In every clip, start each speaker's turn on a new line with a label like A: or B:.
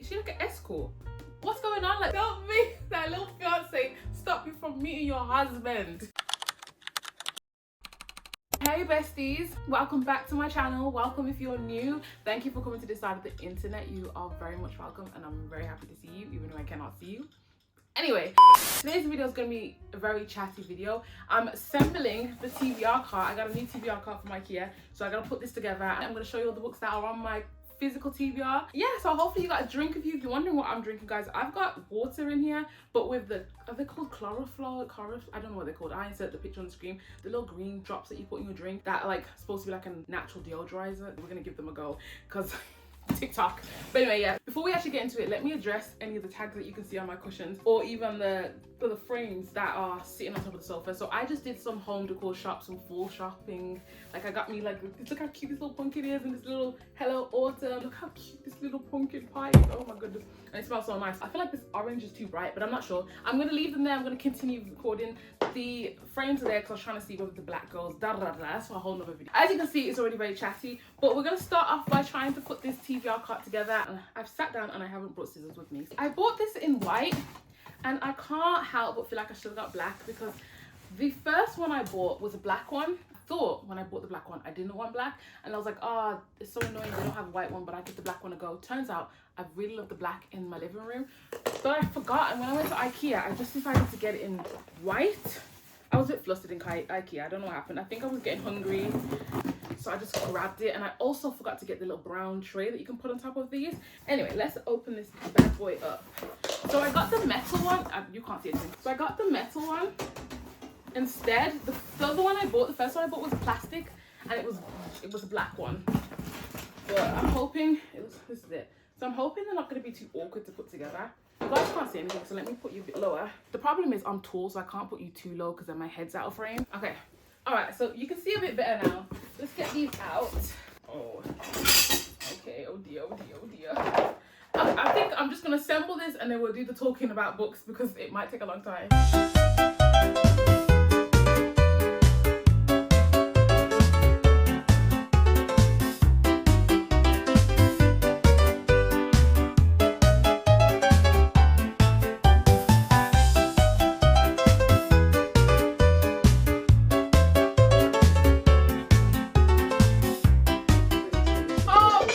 A: Is she like an escort? What's going on? Like, don't make that little fiance stop you from meeting your husband. Hey besties, welcome back to my channel. Welcome if you're new. Thank you for coming to this side of the internet. You are very much welcome and I'm very happy to see you even though I cannot see you. Anyway, today's video is going to be a very chatty video. I'm assembling the TBR cart. I got a new TBR cart from IKEA, so I got to put this together. I'm going to show you all the books that are on my physical TBR. Yeah, so hopefully you got a drink with you. If you're wondering what I'm drinking, guys, I've got water in here, but with the, are they called chlorophyll? I don't know what they're called. I insert the picture on the screen. The little green drops that you put in your drink that are like supposed to be like a natural deodorizer. We're going to give them a go because TikTok. But anyway, yeah, before we actually get into it, let me address any of the tags that you can see on my cushions or even the frames that are sitting on top of the sofa. So I just did some home decor shop, some fall shopping. Like I got me like, look how cute this little pumpkin is and this little hello autumn. Look how cute this little pumpkin pie is. Oh my goodness. And it smells so nice. I feel like this orange is too bright, but I'm not sure. I'm gonna leave them there. I'm gonna continue recording. The frames are there because I was trying to see whether the black goes. That's for a whole nother video. As you can see, it's already very chatty, but we're gonna start off by trying to put this TBR cart together. And I've sat down and I haven't brought scissors with me. I bought this in white and I can't help but feel like I should have got black because the first one I bought was a black one. I thought when I bought the black one I didn't want black and I was like, oh, it's so annoying they don't have a white one, but I give the black one a go. Turns out I really love the black in my living room, but I forgot, and when I went to IKEA I just decided to get it in white. I was a bit flustered in IKEA. I don't know what happened. I think I was getting hungry, so I just grabbed it, and I also forgot to get the little brown tray that you can put on top of these. Anyway, let's open this bad boy up. So I got the metal one. You can't see it. So I got the metal one instead. The other one I bought, the first one I bought was plastic, and it was a black one. But I'm hoping this is it. So I'm hoping they're not going to be too awkward to put together. You guys can't see anything, so let me put you a bit lower. The problem is I'm tall, so I can't put you too low because then my head's out of frame. Okay. All right, so you can see a bit better now. Let's get these out. Oh, okay. Oh dear, oh dear, oh dear. I think I'm just gonna assemble this and then we'll do the talking about books because it might take a long time.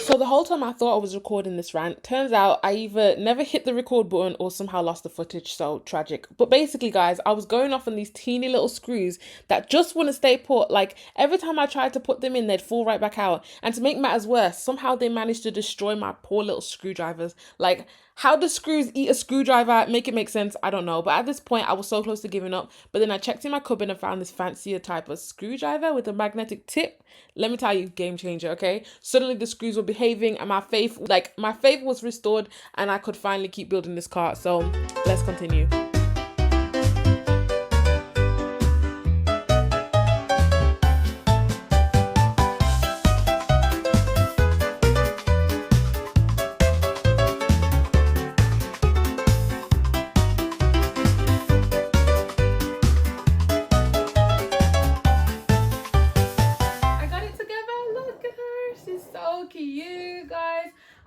A: So the whole time I thought I was recording this rant, turns out I either never hit the record button or somehow lost the footage, so tragic. But basically guys, I was going off on these teeny little screws that just wouldn't stay put. Like every time I tried to put them in, they'd fall right back out. And to make matters worse, somehow they managed to destroy my poor little screwdrivers. Like, how do screws eat a screwdriver? Make it make sense? I don't know. But at this point, I was so close to giving up. But then I checked in my cupboard and found this fancier type of screwdriver with a magnetic tip. Let me tell you, game changer, okay? Suddenly the screws were behaving and my faith was restored and I could finally keep building this cart. So let's continue.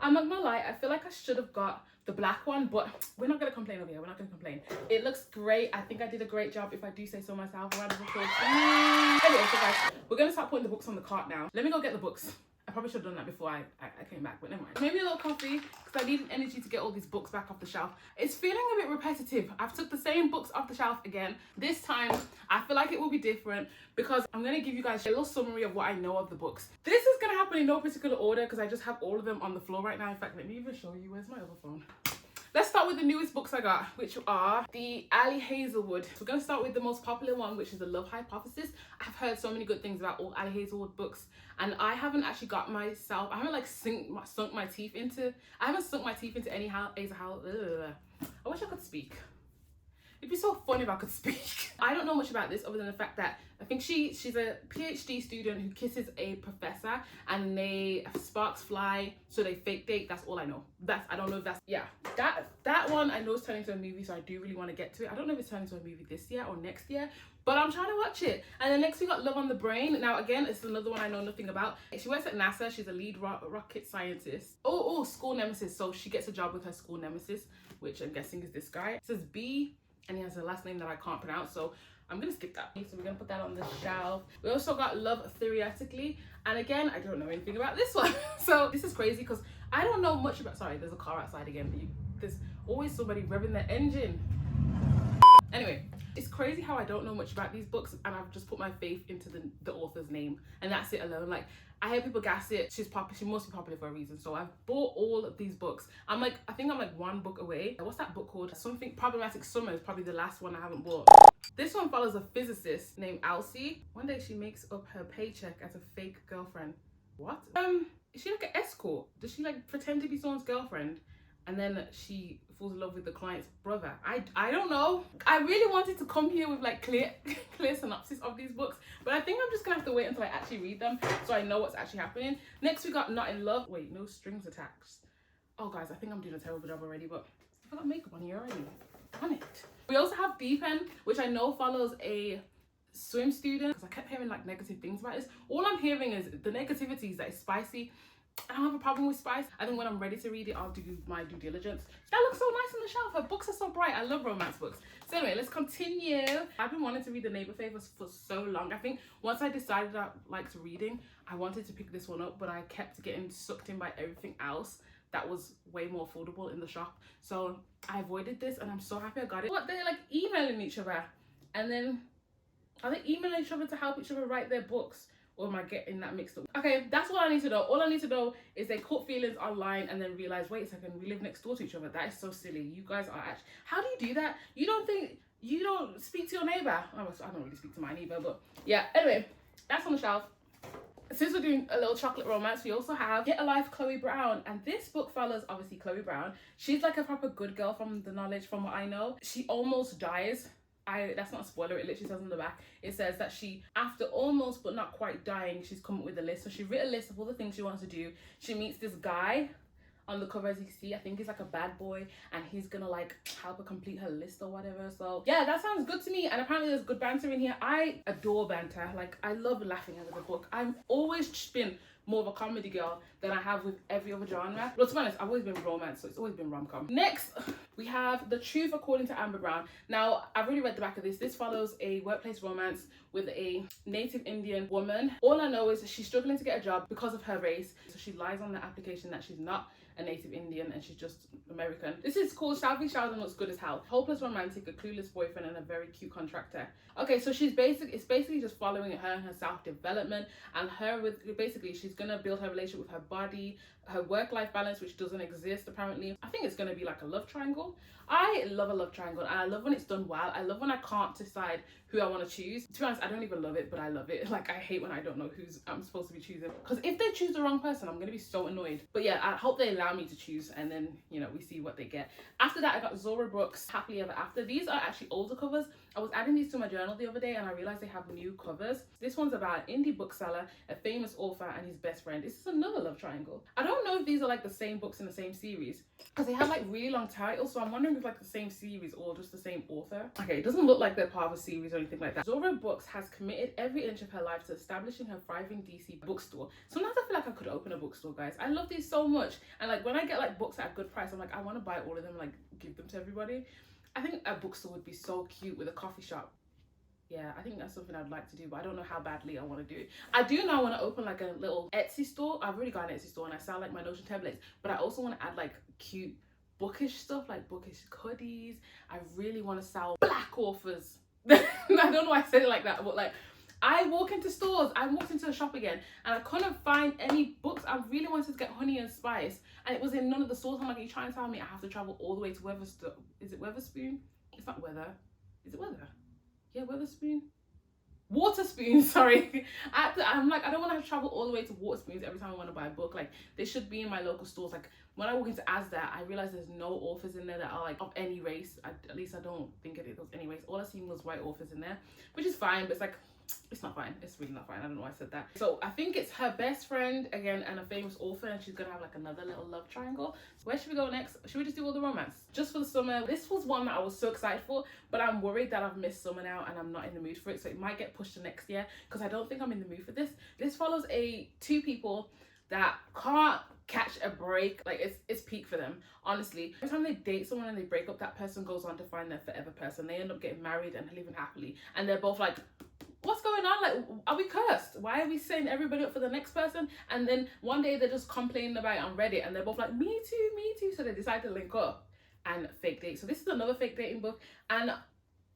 A: I'm not gonna lie, I feel like I should have got the black one, but we're not gonna complain over here. We're not gonna complain. It looks great. I think I did a great job, if I do say so myself. A round of applause. Anyway, so guys, we're gonna start putting the books on the cart now. Let me go get the books. I probably should have done that before I came back, but never mind. Maybe a little coffee because I needed energy to get all these books back off the shelf. It's feeling a bit repetitive. I've took the same books off the shelf again. This time, I feel like it will be different because I'm going to give you guys a little summary of what I know of the books. This is going to happen in no particular order because I just have all of them on the floor right now. In fact, let me even show you. Where's my other phone? Let's start with the newest books I got, which are the Ali Hazelwood. So we're going to start with the most popular one, which is The Love Hypothesis. I've heard so many good things about all Ali Hazelwood books, and I haven't actually got myself, I haven't like sunk my teeth into any I wish I could speak. It'd be so fun if I could speak. I don't know much about this other than the fact that I think she's a PhD student who kisses a professor and they sparks fly, so they fake date. That's all I know. I don't know if that's, yeah. That one I know is turning into a movie, so I do really want to get to it. I don't know if it's turning into a movie this year or next year, but I'm trying to watch it. And then next we got Love on the Brain. Now again, it's another one I know nothing about. She works at NASA. She's a lead rocket scientist. Oh, school nemesis. So she gets a job with her school nemesis, which I'm guessing is this guy. It says B, and he has a last name that I can't pronounce, so I'm gonna skip that. So we're gonna put that on the shelf. We also got Love Theoretically, and again, I don't know anything about this one. So this is crazy because I don't know much about, sorry, there's a car outside again. There's always somebody revving their engine. Anyway, it's crazy how I don't know much about these books and I've just put my faith into the author's name, and that's it alone. Like, I hear people gas it, she must be popular for a reason. So I've bought all of these books. I think I'm like one book away. What's that book called? Something Problematic Summer is probably the last one I haven't bought. This one follows a physicist named Elsie. One day she makes up her paycheck as a fake girlfriend. What? Is she like an escort? Does she like pretend to be someone's girlfriend? And then she falls in love with the client's brother. I don't know. I really wanted to come here with like clear synopsis of these books, but I think I'm just gonna have to wait until I actually read them so I know what's actually happening. Next we got Not in Love. Wait, no strings attached. Oh guys, I think I'm doing a terrible job already, but I've got makeup on here already. On it. We also have Deep End, which I know follows a swim student, because I kept hearing like negative things about this. All I'm hearing is the negativities, that it's spicy. I don't have a problem with spice. I think when I'm ready to read it, I'll do my due diligence. That looks so nice on the shelf. Her books are so bright. I love romance books. So anyway, let's continue. I've been wanting to read The Neighbor Favors for so long. I think once I decided I liked reading, I wanted to pick this one up, but I kept getting sucked in by everything else that was way more affordable in the shop. So I avoided this and I'm so happy I got it. What, they're like emailing each other, and then are they emailing each other to help each other write their books? Or am I getting that mixed up? Okay, that's all I need to know. All I need to know is they caught feelings online and then realized, wait a second, we live next door to each other. That is so silly. You guys are actually, how do you do that? You don't speak to your neighbor. I don't really speak to mine either, but yeah. Anyway, that's on the shelf. Since we're doing a little chocolate romance, we also have Get a Life, Chloe Brown. And this book follows, obviously, Chloe Brown. She's like a proper good girl from the knowledge, from what I know. She almost dies. That's not a spoiler, it literally says on the back. It says that she, after almost but not quite dying, she's come up with a list. So she wrote a list of all the things she wants to do. She meets this guy on the cover, as you can see. I think he's like a bad boy and he's gonna like help her complete her list or whatever. So yeah, that sounds good to me, and apparently there's good banter in here. I adore banter. Like, I love laughing over the book. I've always been more of a comedy girl than I have with every other genre. But to be honest, I've always been romance, so it's always been rom-com. Next, we have The Truth According to Amber Brown. Now, I've already read the back of this. This follows a workplace romance with a native Indian woman. All I know is she's struggling to get a job because of her race. So she lies on the application that she's not a native Indian and she's just American. This is called Shelby Sheldon Looks Good as Hell. Hopeless romantic, a clueless boyfriend, and a very cute contractor. Okay, so it's basically just following her and her self-development, and she's gonna build her relationship with her body, her work-life balance, which doesn't exist apparently. I think it's gonna be like a love triangle. I love a love triangle, and I love when it's done well. I love when I can't decide who I want to choose. To be honest, I don't even love it, but I love it. Like, I hate when I don't know who's I'm supposed to be choosing, because if they choose the wrong person, I'm gonna be so annoyed. But yeah, I hope they allow me to choose, and then, you know, we see what they get. After that, I got Zora Brooks' Happily Ever After. These are actually older covers. I was adding these to my journal the other day and I realized they have new covers. This one's about an indie bookseller, a famous author, and his best friend. This is another love triangle. I don't know if these are like the same books in the same series, because they have like really long titles, so I'm wondering if like the same series or just the same author. Okay, it doesn't look like they're part of a series or anything like that. Zora Brooks has committed every inch of her life to establishing her thriving DC bookstore. Sometimes I feel like I could open a bookstore, guys. I love these so much, and like when I get like books at a good price, I'm like, I want to buy all of them, like give them to everybody. I think a bookstore would be so cute with a coffee shop. Yeah, I think that's something I'd like to do, but I don't know how badly I want to do it. I do know I want to open like a little Etsy store. I've already got an Etsy store and I sell like my Notion templates, but I also want to add like cute bookish stuff, like bookish hoodies. I really want to sell black authors. I don't know why I said it like that, but like, I walk into stores, I walked into a shop again and I couldn't find any books. I really wanted to get Honey and Spice and it was in none of the stores. I'm like, are you trying to tell me I have to travel all the way to Is it Weatherspoon? It's not Weather. Is it Weather? Yeah, Weatherspoon. Waterspoons, sorry. I'm like, I don't want to have to travel all the way to Waterspoons every time I want to buy a book. Like, they should be in my local stores. Like, when I walk into Asda, I realize there's no authors in there that are like of any race. At least I don't think it is any race. All I seen was white authors in there, which is fine, but it's like, it's not fine. It's really not fine. I don't know why I said that. So I think it's her best friend again and a famous author, and she's gonna have like another little love triangle. So where should we go next? Should we just do all the romance just for the summer? This was one that I was so excited for, but I'm worried that I've missed summer now and I'm not in the mood for it, so it might get pushed to next year because I don't think I'm in the mood for this. This follows two people that can't catch a break. Like, it's peak for them, honestly. Every time they date someone and they break up, that person goes on to find their forever person. They end up getting married and living happily, and they're both like, what's going on? Like, are we cursed? Why are we setting everybody up for the next person? And then one day they're just complaining about it on Reddit, and they're both like, me too. So they decide to link up and fake date. So this is another fake dating book, and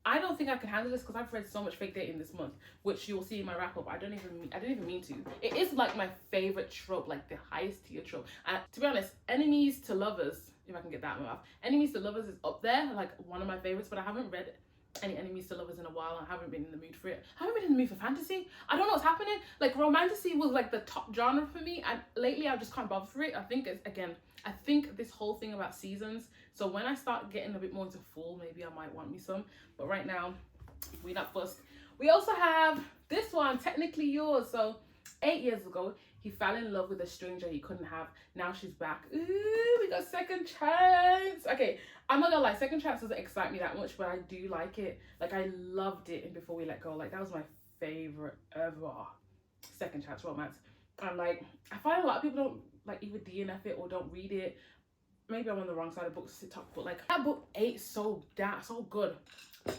A: I don't think I can handle this because I've read so much fake dating this month, which you'll see in my wrap up. I didn't even mean to. It is like my favorite trope, like the highest tier trope. And to be honest, enemies to lovers, if I can get that one off, enemies to lovers is up there, like one of my favorites. But I haven't read any enemies to lovers in a while, and I haven't been in the mood for it. I haven't been in the mood for fantasy. I don't know what's happening. Like, romantasy was like the top genre for me, and lately I just can't bother for it. I think it's, again, I think this whole thing about seasons. So when I start getting a bit more into fall, maybe I might want me some. But right now, we're not fussed. We also have this one, Technically Yours. So 8 years ago, he fell in love with a stranger he couldn't have. Now she's back. Ooh, we got second chance. Okay, I'm not gonna lie, second chance doesn't excite me that much, but I do like it. Like, I loved it in Before We Let Go. Like, that was my favorite ever second chance romance. And like, I find a lot of people don't like either DNF it or don't read it. Maybe I'm on the wrong side of books to talk, but like, that book ate so good.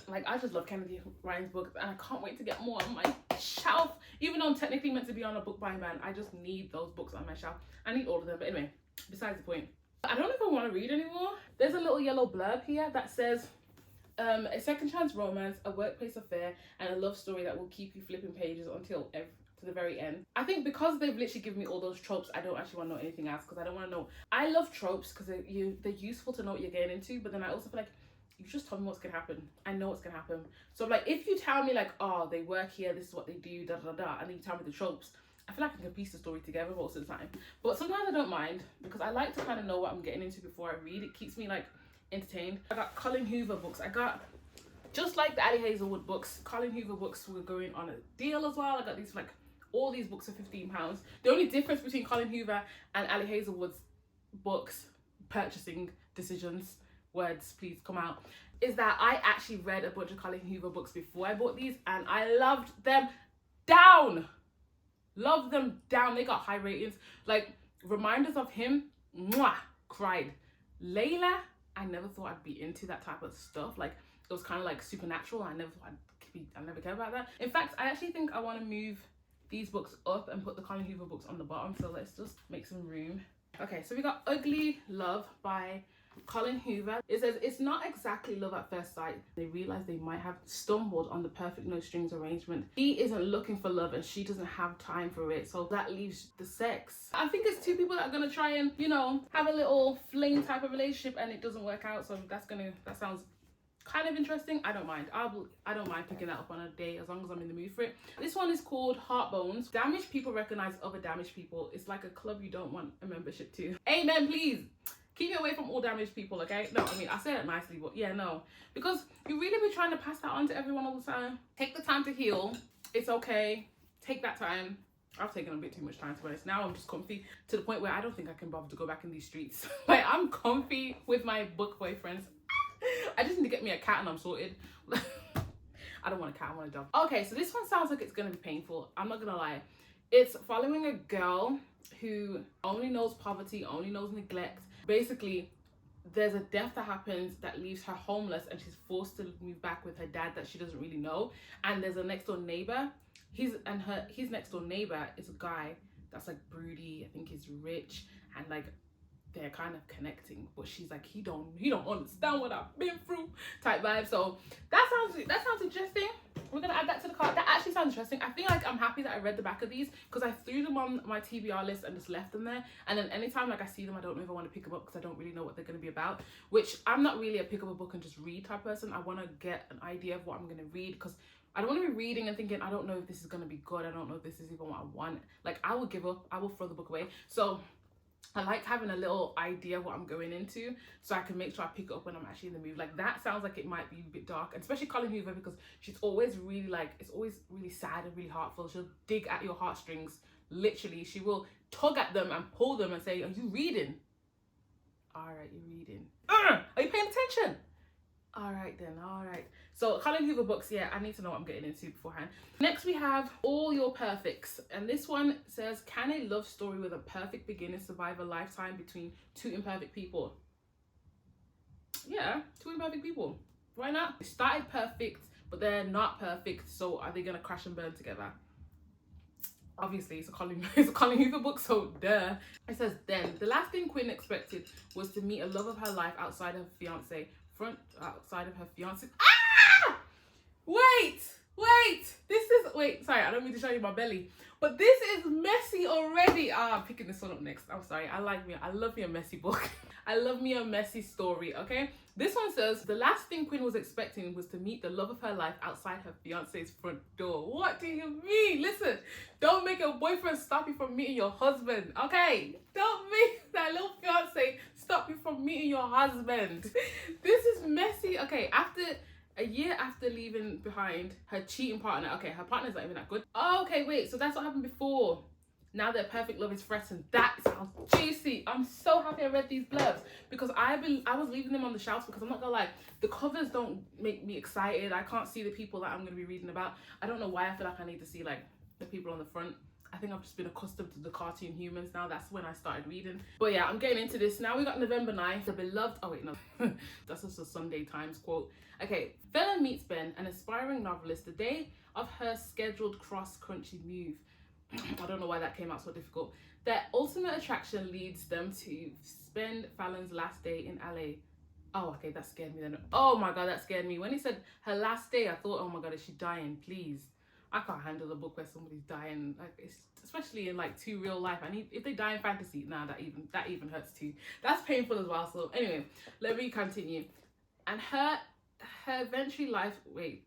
A: Like, I just love Kennedy Ryan's books, and I can't wait to get more on my shelf. Even though I'm technically meant to be on a book buying ban, I just need those books on my shelf. I need all of them, but anyway, besides the point. I don't know if I want to read anymore. There's a little yellow blurb here that says, a second chance romance, a workplace affair, and a love story that will keep you flipping pages until to the very end. I think because they've literally given me all those tropes, I don't actually want to know anything else, because I don't want to know. I love tropes because they're useful to know what you're getting into, but then I also feel like, you just told me what's gonna happen. I know what's gonna happen. So like, if you tell me like, oh, they work here, this is what they do, and then you tell me the tropes, I feel like I can piece the story together most of the time. But sometimes I don't mind, because I like to kind of know what I'm getting into before I read. It keeps me like entertained. I got Colin Hoover books. I got, just like the Ali Hazelwood books, Colin Hoover books were going on a deal as well. I got these, like, all these books are £15. The only difference between Colin Hoover and Ali Hazelwood's books, purchasing decisions, words please come out, is that I actually read a bunch of Colin Hoover books before I bought these, and I loved them down. Loved them down. They got high ratings. Like, Reminders of Him, mwah, cried. Layla, I never thought I'd be into that type of stuff. Like, it was kind of like supernatural. I never cared about that. In fact, I actually think I want to move these books up and put the Colin Hoover books on the bottom. So let's just make some room. Okay, so we got Ugly Love by Colin Hoover. It says, it's not exactly love at first sight. They realize they might have stumbled on the perfect no strings arrangement. He isn't looking for love and she doesn't have time for it, so that leaves the sex. I think it's two people that are gonna try and, you know, have a little fling type of relationship, and it doesn't work out. So that sounds kind of interesting. I don't mind. I don't mind picking that up on a day as long as I'm in the mood for it. This one is called Heartbones. Damaged people recognize other damaged people. It's like a club you don't want a membership to. Amen, please. Keep it away from all damaged people, okay? No, I mean, I say it nicely, but yeah, no. Because you really be trying to pass that on to everyone all the time. Take the time to heal. It's okay. Take that time. I've taken a bit too much time, to be honest. Now I'm just comfy to the point where I don't think I can bother to go back in these streets. Like, I'm comfy with my book boyfriends. I just need to get me a cat and I'm sorted. I don't want a cat, I want a dog. Okay, so this one sounds like it's gonna be painful. I'm not gonna lie. It's following a girl who only knows poverty, only knows neglect. Basically, there's a death that happens that leaves her homeless, and she's forced to move back with her dad that she doesn't really know. And there's a next door neighbor. His next door neighbor is a guy that's like broody. I think he's rich, and like they're kind of connecting, but she's like, he don't understand what I've been through type vibe. So that sounds interesting. We're gonna add that to the cart. That actually sounds interesting. I feel like I'm happy that I read the back of these, because I threw them on my TBR list and just left them there. And then anytime like I see them, I don't know if I want to pick them up, because I don't really know what they're going to be about. Which, I'm not really a pick up a book and just read type person. I want to get an idea of what I'm going to read, because I don't want to be reading and thinking, I don't know if this is going to be good. I don't know if this is even what I want. Like, I will give up. I will throw the book away. So I like having a little idea of what I'm going into so I can make sure I pick it up when I'm actually in the mood. Like, that sounds like it might be a bit dark, and especially Colin Hoover, because she's always really like, it's always really sad and really heartful. She'll dig at your heartstrings. Literally, she will tug at them and pull them and say, are you reading? All right, you're reading. Are you paying attention? All right then, all right. So Colin Hoover books, yeah, I need to know what I'm getting into beforehand. Next we have All Your Perfects. And this one says, can a love story with a perfect beginning survive a lifetime between two imperfect people? Yeah, two imperfect people. Why not? They started perfect, but they're not perfect. So are they gonna crash and burn together? Obviously, it's a Colin Hoover book, so duh. It says, then, the last thing Quinn expected was to meet a love of her life outside of her fiance. Outside of her fiance. Ah! Wait, sorry, I don't mean to show you my belly, but this is messy already. I'm picking this one up next. I'm sorry, I love me a messy book. I love me a messy story, okay? This one says, the last thing Quinn was expecting was to meet the love of her life outside her fiance's front door. What do you mean? Listen, don't make your boyfriend stop you from meeting your husband, okay? Don't make that little fiance stop you from meeting your husband. This is messy. Okay, a year after leaving behind her cheating partner, okay, her partner's not even that good. Oh, okay, wait, so that's what happened before. Now their perfect love is threatened. That sounds juicy. I'm so happy I read these blurbs because I was leaving them on the shelves because I'm not gonna lie, the covers don't make me excited. I can't see the people that I'm gonna be reading about. I don't know why I feel like I need to see like the people on the front. I think I've just been accustomed to the cartoon humans now. That's when I started reading. But yeah, I'm getting into this. Now we got November 9th, the beloved, oh wait, no, that's just a Sunday Times quote. Okay, Fella meets Ben, an aspiring novelist, the day of her scheduled cross-country move. I don't know why that came out so difficult. Their ultimate attraction leads them to spend Fallon's last day in LA. Oh, okay, that scared me then. Oh my God, that scared me. When he said her last day, I thought, oh my God, is she dying? Please. I can't handle a book where somebody's dying, like, it's, especially in like too real life. I need, if they die in fantasy, nah, that even hurts too. That's painful as well. So anyway, let me continue. And her eventually life, wait,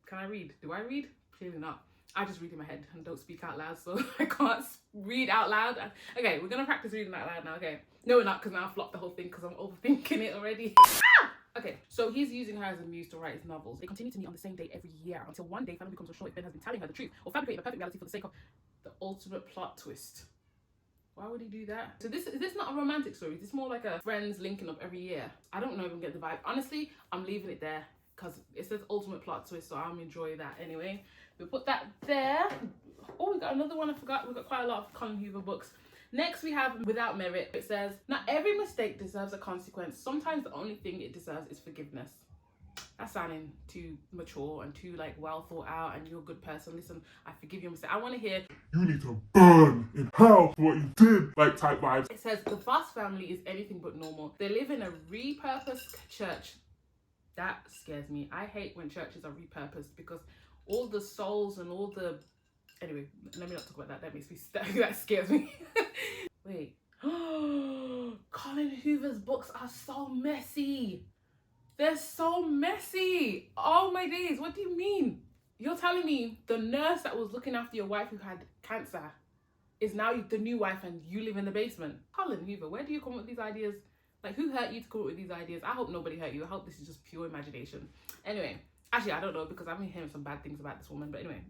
A: can I read? Do I read? Clearly not. I just read in my head and don't speak out loud, so I can't read out loud. Okay, we're gonna practice reading out loud now, okay? No, we're not, because now I flopped the whole thing because I'm overthinking it already. Okay, so he's using her as a muse to write his novels. They continue to meet on the same day every year until one day Fallon becomes unsure if Ben has been telling her the truth or fabricating a perfect reality for the sake of the ultimate plot twist. Why would he do that? So is this not a romantic story? Is this more like a friends linking up every year? I don't know if I can get the vibe. Honestly, I'm leaving it there because it says ultimate plot twist, so I'll enjoy that anyway. We'll put that there. Oh, we got another one I forgot. We've got quite a lot of Colin Hoover books. Next we have Without Merit. It says, not every mistake deserves a consequence. Sometimes the only thing it deserves is forgiveness. That's sounding too mature and too like well thought out, and you're a good person. Listen, I forgive your mistake. I want to hear,
B: you need to burn in hell for what you did, like type vibes.
A: It says, the Voss family is anything but normal. They live in a repurposed church. That scares me. I hate when churches are repurposed because all the souls and all the, anyway, let me not talk about that. That makes me, that scares me. Wait. Colin Hoover's books are so messy. They're so messy. Oh my days. What do you mean? You're telling me the nurse that was looking after your wife who had cancer is now the new wife and you live in the basement? Colin Hoover, where do you come up with these ideas? Like, who hurt you to come up with these ideas? I hope nobody hurt you. I hope this is just pure imagination. Anyway, actually, I don't know because I've been hearing some bad things about this woman. But anyway,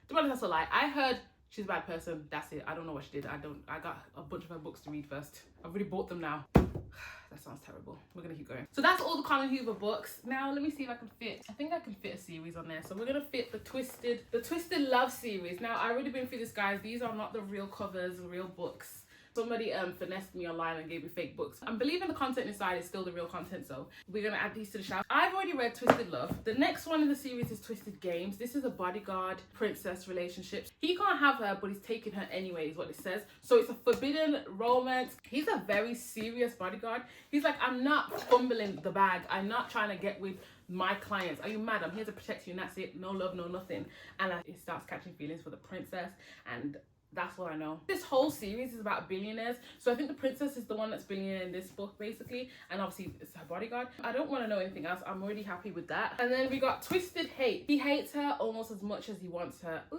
A: to be honest, that's a lie. I heard she's a bad person. That's it. I don't know what she did. I got a bunch of her books to read first. I've already bought them now. That sounds terrible. We're gonna keep going. So that's all the Colin Hoover books. Now let me see if I can fit. I think I can fit a series on there. So we're gonna fit the Twisted Love series. Now I've already been through this, guys. These are not the real covers, real books. Somebody finessed me online and gave me fake books. I'm believing the content inside is still the real content, so we're gonna add these to the shelf. I've already read Twisted Love. The next one in the series is Twisted Games. This is a bodyguard princess relationship. He can't have her, but he's taking her anyway, is what it says. So it's a forbidden romance. He's a very serious bodyguard. He's like, I'm not fumbling the bag. I'm not trying to get with my clients. Are you mad? I'm here to protect you and that's it. No love, no nothing. And he starts catching feelings for the princess, and That's what I know. This whole series is about billionaires. So I think the princess is the one that's billionaire in this book, basically. And obviously, it's her bodyguard. I don't want to know anything else. I'm already happy with that. And then we got Twisted Hate. He hates her almost as much as he wants her. Ooh.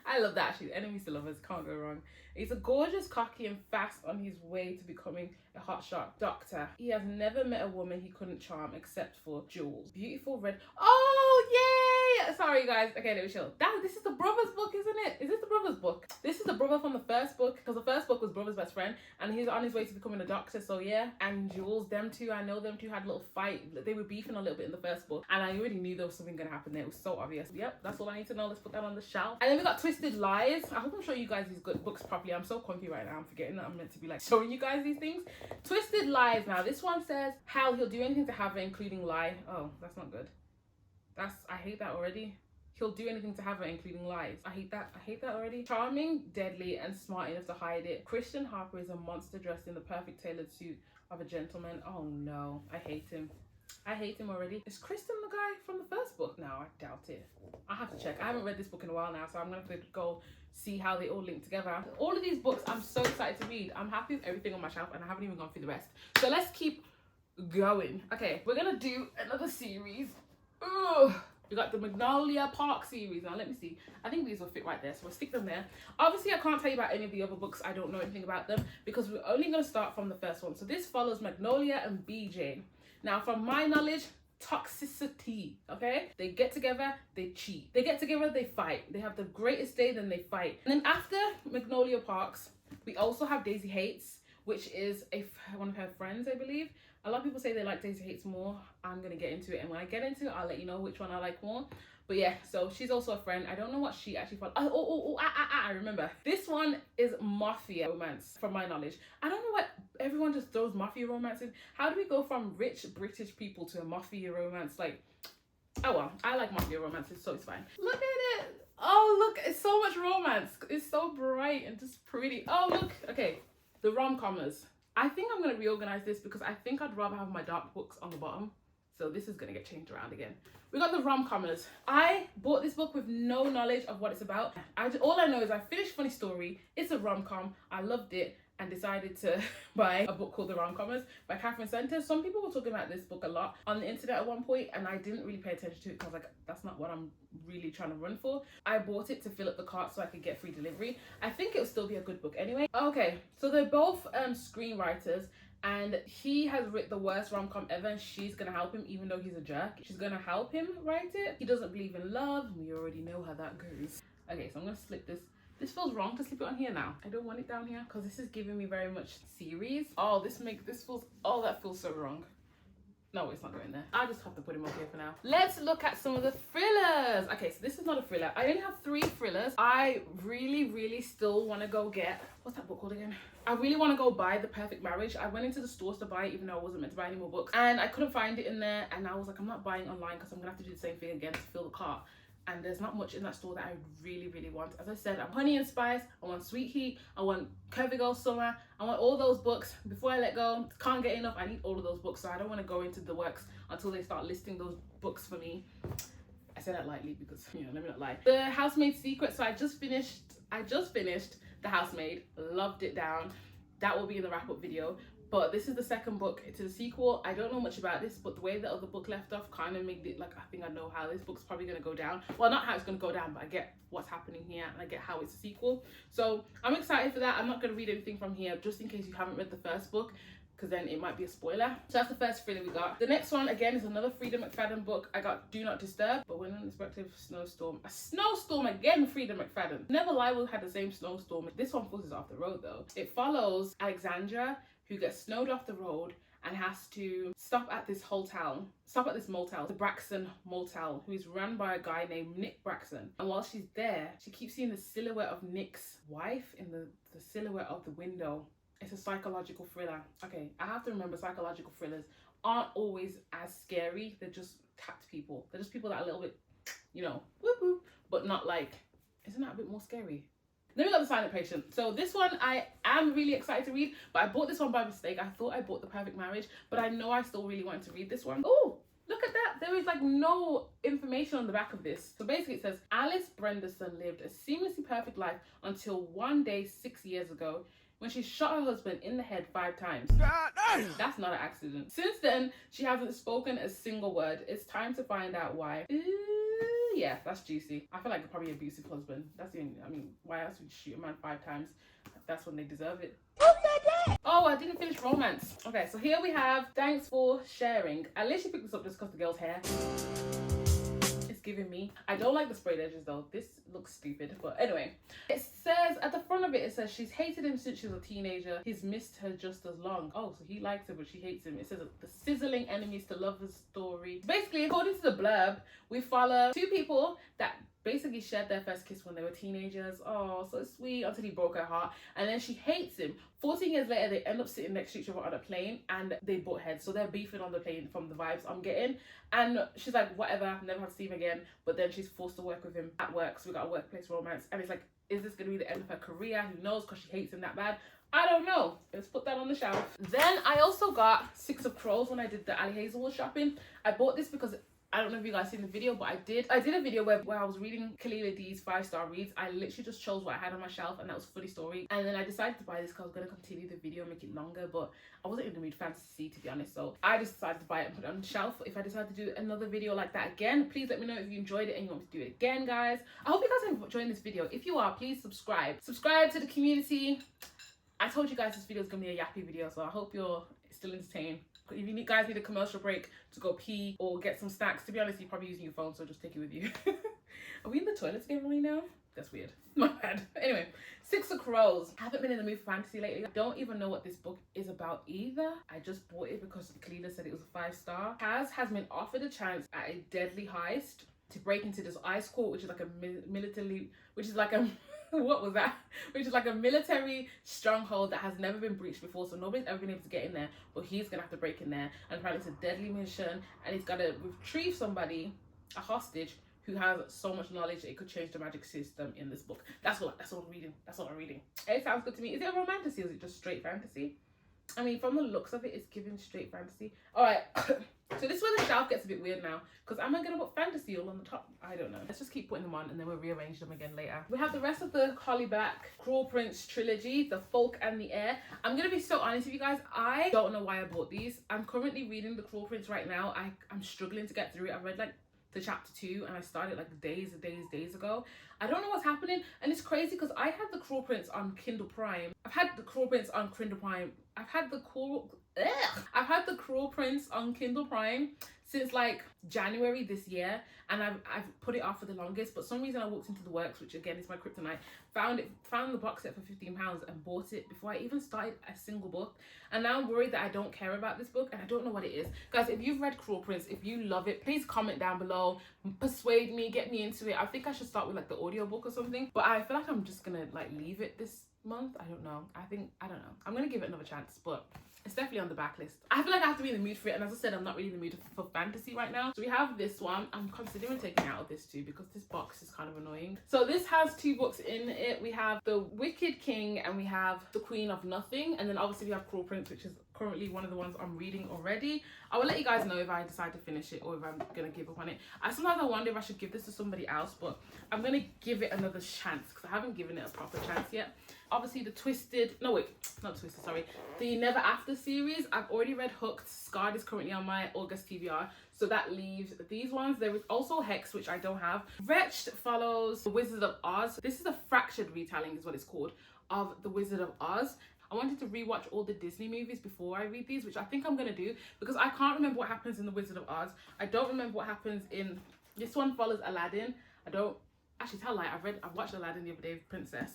A: I love that, actually. Enemies to lovers. Can't go wrong. He's a gorgeous, cocky, and fast on his way to becoming a hotshot doctor. He has never met a woman he couldn't charm except for Jules. Beautiful red. Oh, yay! Sorry, guys. Okay, let me chill. This is the brother's book, isn't it? Is this the brother's book? This is the brother from the first book, because the first book was brother's best friend, and he's on his way to becoming a doctor, so yeah. And Jules, them two, I know them two had a little fight. They were beefing a little bit in the first book, and I already knew there was something going to happen there. It was so obvious. Yep, that's all I need to know. Let's put that on the shelf. And then we got Twisted Lies. I hope I'm showing you guys these good books properly. I'm so comfy right now. I'm forgetting that I'm meant to be like showing you guys these things. Twisted Lies. Now, this one says how he'll do anything to have her, including lie. Oh, that's not good. I hate that already. He'll do anything to have her, including lies. I hate that already. Charming, deadly, and smart enough to hide it. Christian Harper is a monster dressed in the perfect tailored suit of a gentleman. Oh no, I hate him. I hate him already. Is Kristen the guy from the first book now? I doubt it. I have to check. I haven't read this book in a while now, so I'm gonna have to go see how they all link together. All of these books I'm so excited to read. I'm happy with everything on my shelf, and I haven't even gone through the rest. So let's keep going. Okay, we're gonna do another series. Ugh. We got the Magnolia Park series. Now let me see. I think these will fit right there, so we'll stick them there. Obviously, I can't tell you about any of the other books. I don't know anything about them because we're only going to start from the first one. So this follows Magnolia and BJ. Now, from my knowledge, toxicity, okay? They get together, they cheat. They get together, they fight. They have the greatest day, then they fight. And then after Magnolia Parks, we also have Daisy Hates, which is one of her friends, I believe. A lot of people say they like Daisy Hates more. I'm going to get into it. And when I get into it, I'll let you know which one I like more. But yeah, so she's also a friend. I don't know what she actually found. I remember. This one is mafia romance, from my knowledge. I don't know what everyone just throws mafia romance in. How do we go from rich British people to a mafia romance? Like, oh well, I like mafia romances, so it's fine. Look at it. Oh, look, it's so much romance. It's so bright and just pretty. Oh, look. Okay, the rom-commers. I think I'm going to reorganize this because I think I'd rather have my dark books on the bottom. So this is going to get changed around again. We got the rom-commers. I bought this book with no knowledge of what it's about. All I know is I finished Funny Story. It's a rom-com. I loved it and decided to buy a book called The Rom-Commers by Catherine Center. Some people were talking about this book a lot on the internet at one point, and I didn't really pay attention to it because I was like, that's not what I'm really trying to run for. I bought it to fill up the cart so I could get free delivery. I think it'll still be a good book anyway. Okay, so they're both screenwriters, and he has written the worst rom-com ever, and she's gonna help him even though he's a jerk. She's gonna help him write it. He doesn't believe in love. We already know how that goes. Okay, so I'm gonna slip this. This feels wrong to slip it on here now. I don't want it down here because this is giving me very much series. Oh, that feels so wrong. No, it's not going there. I just have to put him up here for now. Let's look at some of the thrillers. Okay, so this is not a thriller. I only have 3 thrillers. I really still want to go get, what's that book called again? I really want to go buy The Perfect Marriage. I went into the stores to buy it even though I wasn't meant to buy any more books. And I couldn't find it in there. And I was like, I'm not buying online because I'm going to have to do the same thing again to fill the cart. And there's not much in that store that I really want. As I said, I'm Honey and Spice, I want Sweet Heat, I want Curvy Girl Summer, I want all those books. Before I let go, can't get enough, I need all of those books. So I don't want to go into the works until they start listing those books for me. I say that lightly because, you know, let me not lie. The Housemaid's Secret, so I just finished The Housemaid, loved it down. That will be in the wrap-up video. But this is the second book. It's a sequel. I don't know much about this, but the way the other book left off kind of made it like, I think I know how this book's probably going to go down. Well, not how it's going to go down, but I get what's happening here and I get how it's a sequel. So I'm excited for that. I'm not going to read anything from here just in case you haven't read the first book, because then it might be a spoiler. So that's the first thriller we got. The next one, again, is another Frida McFadden book. I got Do Not Disturb, but when unexpected snowstorm. A snowstorm again, Frida McFadden. Never Lie Will had the same snowstorm. This one pushes off the road though. It follows Alexandra, who gets snowed off the road and has to stop at this motel, the Braxton Motel, who is run by a guy named Nick Braxton. And while she's there, she keeps seeing the silhouette of Nick's wife in the silhouette of the window. It's a psychological thriller. Okay, I have to remember psychological thrillers aren't always as scary. They're just tapped people. They're just people that are a little bit, you know, whoop whoop, but not like, isn't that a bit more scary? Then we got The Silent Patient. So this one I am really excited to read, but I bought this one by mistake. I thought I bought The Perfect Marriage, but I know I still really wanted to read this one. Oh, Look at that. There is like no information on the back of this. So basically it says, Alice Brenderson lived a seamlessly perfect life until one day 6 years ago when she shot her husband in the head 5 times. That's not an accident. Since then, she hasn't spoken a single word. It's time to find out why. Ooh, yeah, that's juicy. I feel like a probably abusive husband. That's the only, I mean, why else would you shoot a man 5 times? That's when they deserve it. Oh, I didn't finish romance. Okay, so here we have thanks for sharing. I literally picked this up just because the girl's hair. It's giving me. I don't like the sprayed edges though. This looks stupid, but anyway. It says at the front of it, it says she's hated him since she was a teenager. He's missed her just as long. Oh, so he likes her, but she hates him. It says the sizzling enemies to lovers story. Basically, according to the blurb, we follow 2 people that basically shared their first kiss when they were teenagers. Oh, so sweet, until he broke her heart. And then she hates him. 14 years later, they end up sitting next to each other on a plane and they butt heads. So they're beefing on the plane from the vibes I'm getting. And she's like, whatever, never have to see him again. But then she's forced to work with him at work. So we got a workplace romance. And it's like, is this going to be the end of her career? Who knows? Because she hates him that bad. I don't know. Let's put that on the shelf. Then I also got 6 of Crows when I did the Ali Hazelwood shopping. I bought this because I don't know if you guys seen the video, but I did a video where I was reading Kalila D's 5-star reads. I literally just chose what I had on my shelf, and that was Funny Story. And then I decided to buy this because I was going to continue the video and make it longer, but I wasn't in the mood for fantasy, to be honest. So I just decided to buy it and put it on the shelf. If I decide to do another video like that again, please let me know if you enjoyed it and you want me to do it again, guys. I hope you guys are enjoying this video. If you are, please subscribe. Subscribe to the community. I told you guys this video is going to be a yappy video, so I hope you're still entertained. If you guys need a commercial break to go pee or get some snacks, to be honest, you're probably using your phone, so just take it with you. Are we in the toilet together right now? That's weird. My bad. Anyway, 6 of Crows. I haven't been in the mood for fantasy lately. I don't even know what this book is about either. I just bought it because Kalila said it was a 5-star. Kaz has been offered a chance at a deadly heist to break into this ice court, which is like a what was that? Which is like a military stronghold that has never been breached before, so nobody's ever been able to get in there, but he's gonna have to break in there, and apparently it's a deadly mission, and he's gotta retrieve somebody, a hostage, who has so much knowledge that it could change the magic system in this book. That's what I'm reading. It sounds good to me. Is it a romantasy or is it just straight fantasy? I mean, from the looks of it, it's giving straight fantasy. All right. So this is where the shelf gets a bit weird now, because am I going to put fantasy all on the top? I don't know. Let's just keep putting them on and then we'll rearrange them again later. We have the rest of the Holly Black Cruel Prince trilogy, The Folk and the Air. I'm going to be so honest with you guys. I don't know why I bought these. I'm currently reading The Cruel Prince right now. I'm struggling to get through it. I've read like the chapter 2 and I started like days ago. I don't know what's happening, and it's crazy because I had The Cruel Prince on Kindle Prime. I've had The Cruel Prince on Kindle Prime. I've had The Cruel Prince on Kindle Prime since like January this year, and I've put it off for the longest, but for some reason I walked into the works, which again is my kryptonite, found the box set for £15 and bought it before I even started a single book. And now I'm worried that I don't care about this book and I don't know what it is. Guys, if you've read Cruel Prince, if you love it, please comment down below, persuade me, get me into it. I think I should start with like the audiobook or something, but I feel like I'm just gonna like leave it this month. I don't know. I don't know. I'm gonna give it another chance, but it's definitely on the backlist. I feel like I have to be in the mood for it, and as I said, I'm not really in the mood for fantasy right now. So we have this one. I'm considering taking it out of this too because this box is kind of annoying. So this has 2 books in it. We have The Wicked King and we have The Queen of Nothing, and then obviously we have Cruel Prince, which is currently one of the ones I'm reading already. I will let you guys know if I decide to finish it or if I'm gonna give up on it. Sometimes I wonder if I should give this to somebody else, but I'm gonna give it another chance because I haven't given it a proper chance yet. Obviously the Never After series, I've already read Hooked. Scarred is currently on my August TBR, so that leaves these ones. There is also Hex, which I don't have. Wretched follows The Wizard of Oz. This is a fractured retelling is what it's called, of The Wizard of Oz. I wanted to rewatch all the Disney movies before I read these, which I think I'm gonna do because I can't remember what happens in The Wizard of Oz. I don't remember what happens in this one. Follows Aladdin. Actually, tell a lie, I've watched Aladdin the other day with Princess.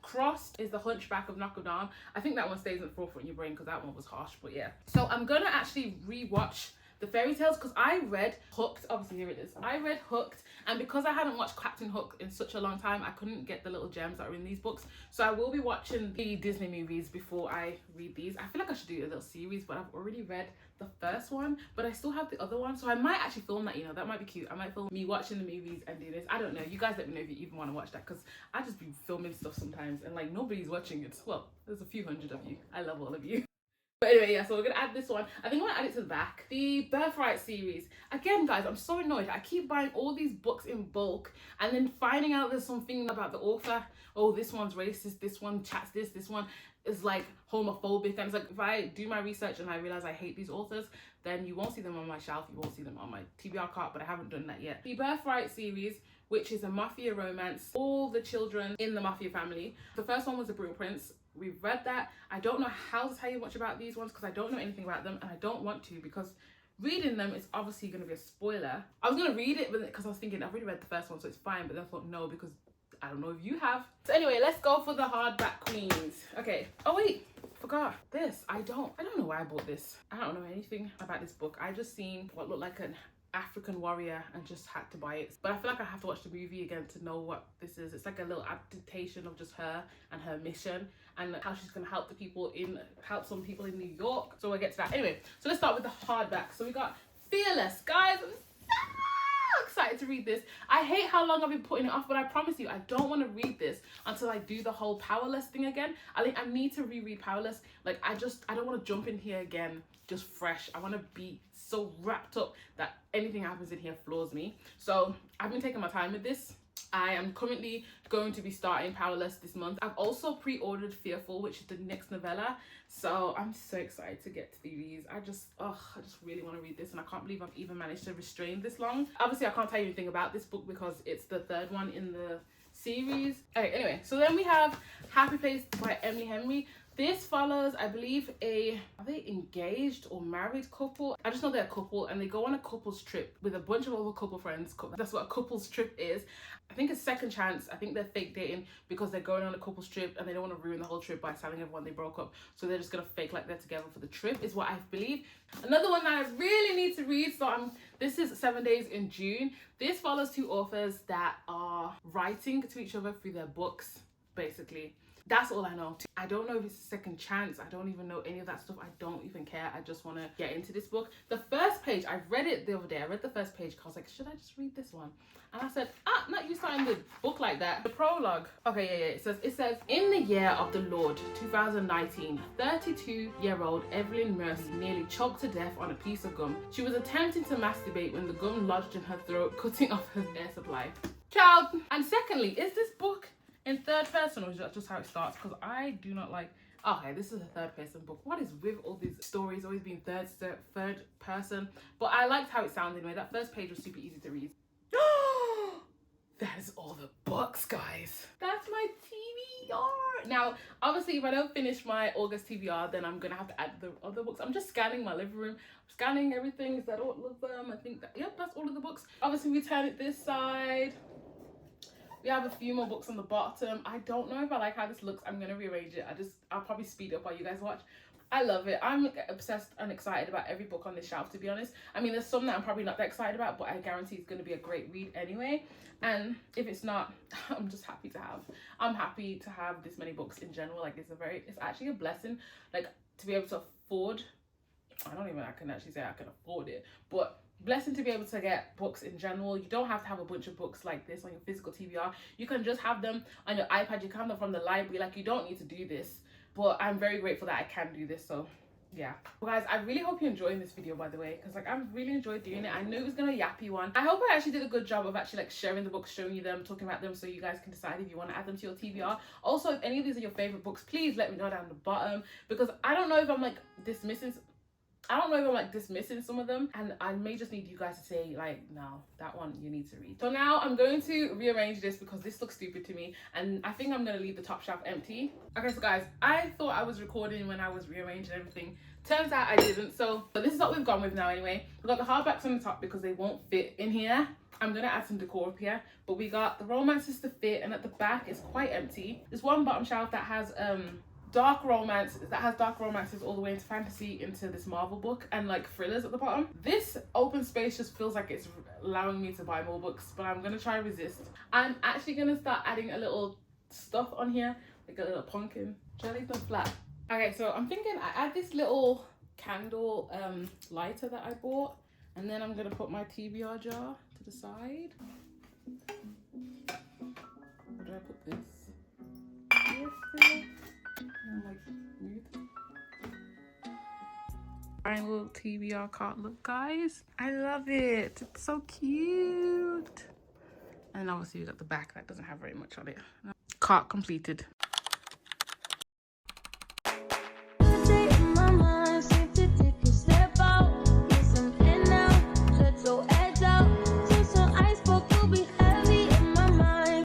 A: Crossed is The Hunchback of Notre Dame. I think that one stays in the forefront of your brain because that one was harsh, but yeah. So I'm gonna actually rewatch the fairy tales because I read Hooked. Obviously, here it is. I read Hooked, and because I hadn't watched Captain Hook in such a long time, I couldn't get the little gems that are in these books. So I will be watching the Disney movies before I read these. I feel like I should do a little series, but I've already read the first one, but I still have the other one, so I might actually film that. You know, that might be cute. I might film me watching the movies and do this. I don't know. You guys let me know if you even want to watch that, because I just be filming stuff sometimes and like nobody's watching it. Well, there's a few hundred of you. I love all of you. But anyway, yeah, so we're gonna add this one. I think I'm gonna add it to the back. The Birthright series. Again, guys, I'm so annoyed. I keep buying all these books in bulk and then finding out there's something about the author. Oh, this one's racist, this one chats this one is like homophobic. And it's like, if I do my research and I realize I hate these authors, then you won't see them on my shelf, you won't see them on my TBR cart, but I haven't done that yet. The Birthright series, which is a mafia romance, all the children in the mafia family. The first one was The Brutal Prince. We've read that. I don't know how to tell you much about these ones because I don't know anything about them, and I don't want to because reading them is obviously going to be a spoiler. I was going to read it because I was thinking I've already read the first one, so it's fine, but then I thought no, because I don't know if you have. So anyway, let's go for the hardback queens. Okay. Oh wait, forgot this. I don't know why I bought this. I don't know anything about this book. I just seen what looked like an African warrior and just had to buy it. But I feel like I have to watch the movie again to know what this is. It's like a little adaptation of just her and her mission and how she's gonna help help some people in New York. So we'll get to that. Anyway, so let's start with the hardback. So we got Fearless, guys. I'm so excited to read this. I hate how long I've been putting it off, but I promise you I don't want to read this until I do the whole Powerless thing again. I think I need to reread Powerless. Like I don't want to jump in here again just fresh. I want to be so wrapped up that anything happens in here floors me. So I've been taking my time with this. I am currently going to be starting Powerless this month. I've also pre-ordered Fearful, which is the next novella. So I'm so excited to get to these. I just really want to read this, and I can't believe I've even managed to restrain this long. Obviously, I can't tell you anything about this book because it's the third one in the series. Okay, anyway, so then we have Happy Place by Emily Henry. This follows, I believe, are they engaged or married couple? I just know they're a couple and they go on a couple's trip with a bunch of other couple friends. That's what a couple's trip is. I think it's second chance. I think they're fake dating because they're going on a couple's trip and they don't want to ruin the whole trip by telling everyone they broke up. So they're just going to fake like they're together for the trip is what I believe. Another one that I really need to read. This is 7 Days in June. This follows two authors that are writing to each other through their books, basically. That's all I know. I don't know if it's a second chance. I don't even know any of that stuff. I don't even care. I just want to get into this book. The first page, I read it the other day. I read the first page because I was like, should I just read this one? And I said, not you starting the book like that. The prologue. Okay, yeah. It says, in the year of the Lord, 2019, 32-year-old Evelyn Mercy nearly choked to death on a piece of gum. She was attempting to masturbate when the gum lodged in her throat, cutting off her air supply. Child. And secondly, is this book in third person, or is that just how it starts? Because I do not like. Okay, this is a third person book. What is with all these stories always being third person? But I liked how it sounded anyway. That first page was super easy to read. That is all the books, guys. That's my TBR. Now, obviously, if I don't finish my August TBR, then I'm gonna have to add the other books. I'm just scanning my living room. I'm scanning everything. Is that all of them? I think that, yep, that's all of the books. Obviously, we turn it this side. We have a few more books on the bottom. I don't know if I like how this looks. I'm gonna rearrange it. I'll probably speed up while you guys watch. I love it. I'm obsessed and excited about every book on this shelf, to be honest. I mean, there's some that I'm probably not that excited about, but I guarantee it's gonna be a great read anyway. And if it's not, I'm just happy to have. I'm happy to have this many books in general. Like it's actually a blessing, like to be able to afford. I can actually say I can afford it, but blessing to be able to get books in general. You don't have to have a bunch of books like this on your physical TBR. You can just have them on your iPad. You can have them from the library. Like you don't need to do this, but I'm very grateful that I can do this. So yeah, well, guys, I really hope you're enjoying this video, by the way, because like I'm really enjoyed doing it. I knew it was gonna yappy one. I hope I actually did a good job of actually like sharing the books, showing you them, talking about them, so you guys can decide if you want to add them to your TBR. Also, if any of these are your favorite books, please let me know down the bottom, because I don't know if I'm like dismissing some of them, and I may just need you guys to say like, no, that one you need to read. So now I'm going to rearrange this because this looks stupid to me, and I think I'm going to leave the top shelf empty. Okay, so guys, I thought I was recording when I was rearranging everything. Turns out I didn't. But this is what we've gone with now anyway. We've got the hardbacks on the top because they won't fit in here. I'm going to add some decor up here, but we got the romances to fit, and at the back it's quite empty. There's one bottom shelf that has dark romances all the way into fantasy, into this Marvel book, and like thrillers at the bottom. This open space just feels like it's allowing me to buy more books, but I'm gonna try resist. I'm actually gonna start adding a little stuff on here, like a little pumpkin. Jelly's not flat. Okay, so I'm thinking I add this little candle lighter that I bought, and then I'm gonna put my TBR jar to the side. Where do I put this? Here still? I'm like, Final TBR cart look, guys. I love it. It's so cute. And obviously we got the back that doesn't have very much on it. Cart completed.